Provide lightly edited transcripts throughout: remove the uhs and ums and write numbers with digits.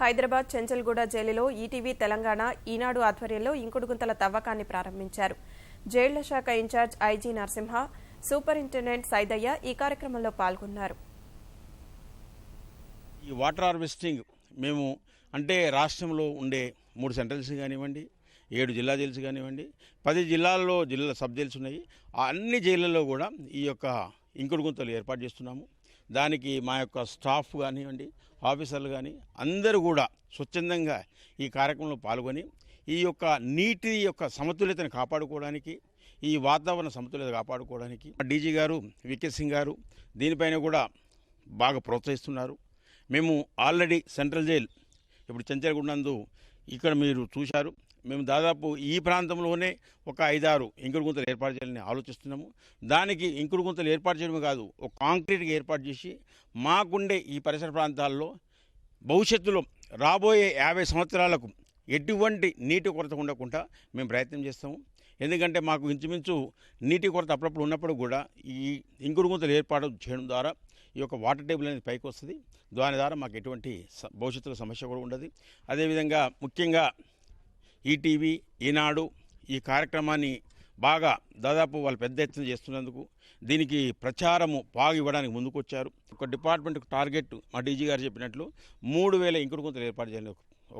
హైదరాబాద్ చెంచల్గూడ జైలులో ఈటీవీ తెలంగాణ ఈనాడు ఆధ్వర్యంలో ఇంకుడుగుంతల తవ్వకాన్ని ప్రారంభించారు. జైళ్ల శాఖ in charge IG Narasimha, superintendent Saidaiah ఈ కార్యక్రమంలో పాల్గొన్నారు. ఈ వాటర్ హార్వెస్టింగ్ మేము అంటే రాష్ట్రంలో ఉండే 3 సెంట్రల్స్ కానివ్వండి, 7 జిల్లా జైల్స్ కానివ్వండి, 10 జిల్లాల్లో సబ్ జైల్స్ ఉన్నాయి. ఆ అన్ని జైళ్ళల్లో కూడా ఈ యొక్క ఇంకుడు గుంతలు ఏర్పాటు చేస్తున్నాము. దానికి మా యొక్క స్టాఫ్ కానివ్వండి, ఆఫీసర్లు కానీ అందరూ కూడా స్వచ్ఛందంగా ఈ కార్యక్రమంలో పాల్గొని ఈ యొక్క నీటి యొక్క సమతుల్యతను కాపాడుకోవడానికి, ఈ వాతావరణ సమతుల్యత కాపాడుకోవడానికి డీజీ గారు వికే సింగ్ గారు దీనిపైన కూడా బాగా ప్రోత్సహిస్తున్నారు. మేము ఆల్రెడీ సెంట్రల్ జైల్ ఇప్పుడు చెంచల్గూడ ఇక్కడ మీరు చూశారు. మేము దాదాపు ఈ ప్రాంతంలోనే ఒక 5-6 ఇంకుడు గుంతలు ఏర్పాటు చేయాలని ఆలోచిస్తున్నాము. దానికి ఇంకుడు గుంతలు ఏర్పాటు చేయడమే కాదు, ఒక కాంక్రీట్గా ఏర్పాటు చేసి మాకుండే ఈ పరిసర ప్రాంతాల్లో భవిష్యత్తులో రాబోయే 50 సంవత్సరాలకు ఎటువంటి నీటి కొరత ఉండకుండా మేము ప్రయత్నం చేస్తాము. ఎందుకంటే మాకు ఇంచుమించు నీటి కొరత అప్పుడప్పుడు ఉన్నప్పుడు కూడా ఈ ఇంకుడు గుంతలు ఏర్పాటు చేయడం ద్వారా ఈ యొక్క వాటర్ టేబుల్ అనేది పైకి వస్తుంది. దాని ద్వారా మాకు ఎటువంటి భవిష్యత్తులో సమస్య కూడా ఉండదు. అదేవిధంగా ముఖ్యంగా ఈటీవీ ఈనాడు ఈ కార్యక్రమాన్ని బాగా దాదాపు వాళ్ళు పెద్ద ఎత్తున చేస్తున్నందుకు దీనికి ప్రచారము బాగా ఇవ్వడానికి ముందుకొచ్చారు. ఒక డిపార్ట్మెంట్ టార్గెట్ మా డీజీ గారు చెప్పినట్లు 3000 ఇంకుడు గుంతలు ఏర్పాటు చేయాలని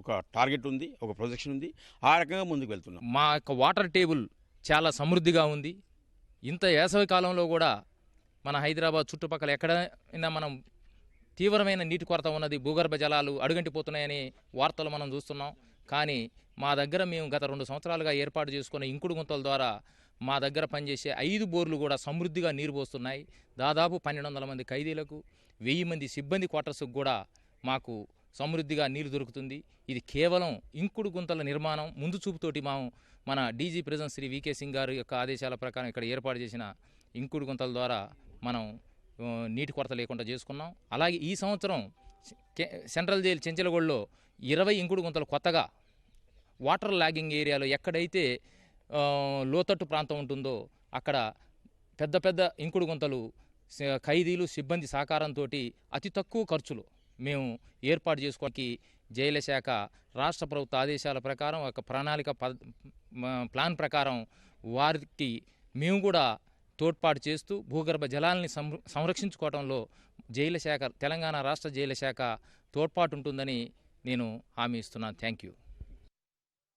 ఒక టార్గెట్ ఉంది, ఒక ప్రొజెక్షన్ ఉంది. ఆ రకంగా ముందుకు వెళ్తున్నాం. మా యొక్క వాటర్ టేబుల్ చాలా సమృద్ధిగా ఉంది. ఇంత వేసవి కాలంలో కూడా మన హైదరాబాద్ చుట్టుపక్కల ఎక్కడైనా మనం తీవ్రమైన నీటి కొరత ఉన్నది, భూగర్భ జలాలు అడుగంటిపోతున్నాయని వార్తలు మనం చూస్తున్నాం. కానీ మా దగ్గర మేము గత 2 సంవత్సరాలుగా ఏర్పాటు చేసుకున్న ఇంకుడు గుంతల ద్వారా మా దగ్గర పనిచేసే 5 బోర్లు కూడా సమృద్ధిగా నీరు పోస్తున్నాయి. దాదాపు 1200 మంది ఖైదీలకు, 1000 మంది సిబ్బంది క్వార్టర్స్కు కూడా మాకు సమృద్ధిగా నీరు దొరుకుతుంది. ఇది కేవలం ఇంకుడు గుంతల నిర్మాణం ముందు చూపుతోటి మన డీజీ ప్రిజన్ శ్రీ వికే సింగ్ గారి యొక్క ఆదేశాల ప్రకారం ఇక్కడ ఏర్పాటు చేసిన ఇంకుడు గుంతల ద్వారా మనం నీటి కొరత లేకుండా చేసుకున్నాం. అలాగే ఈ సంవత్సరం సెంట్రల్ జైలు చెంచల్గూడలో 20 ఇంకుడు గుంతలు కొత్తగా వాటర్ లాగింగ్ ఏరియాలో ఎక్కడైతే లోతట్టు ప్రాంతం ఉంటుందో అక్కడ పెద్ద పెద్ద ఇంకుడు గుంతలు ఖైదీలు సిబ్బంది సహకారంతో అతి తక్కువ ఖర్చులో మేము ఏర్పాటు చేసుకోవడానికి జైళ్ల శాఖ రాష్ట్ర ప్రభుత్వ ఆదేశాల ప్రకారం ఒక ప్రణాళిక ప్లాన్ ప్రకారం వారికి మేము కూడా తోడ్పాటు చేస్తూ భూగర్భ జలాలని సంరక్షించుకోవడంలో జైళ్ల శాఖ, తెలంగాణ రాష్ట్ర జైళ్ల శాఖ తోడ్పాటు ఉంటుందని నేను హామీ ఇస్తున్నాను. Thank you.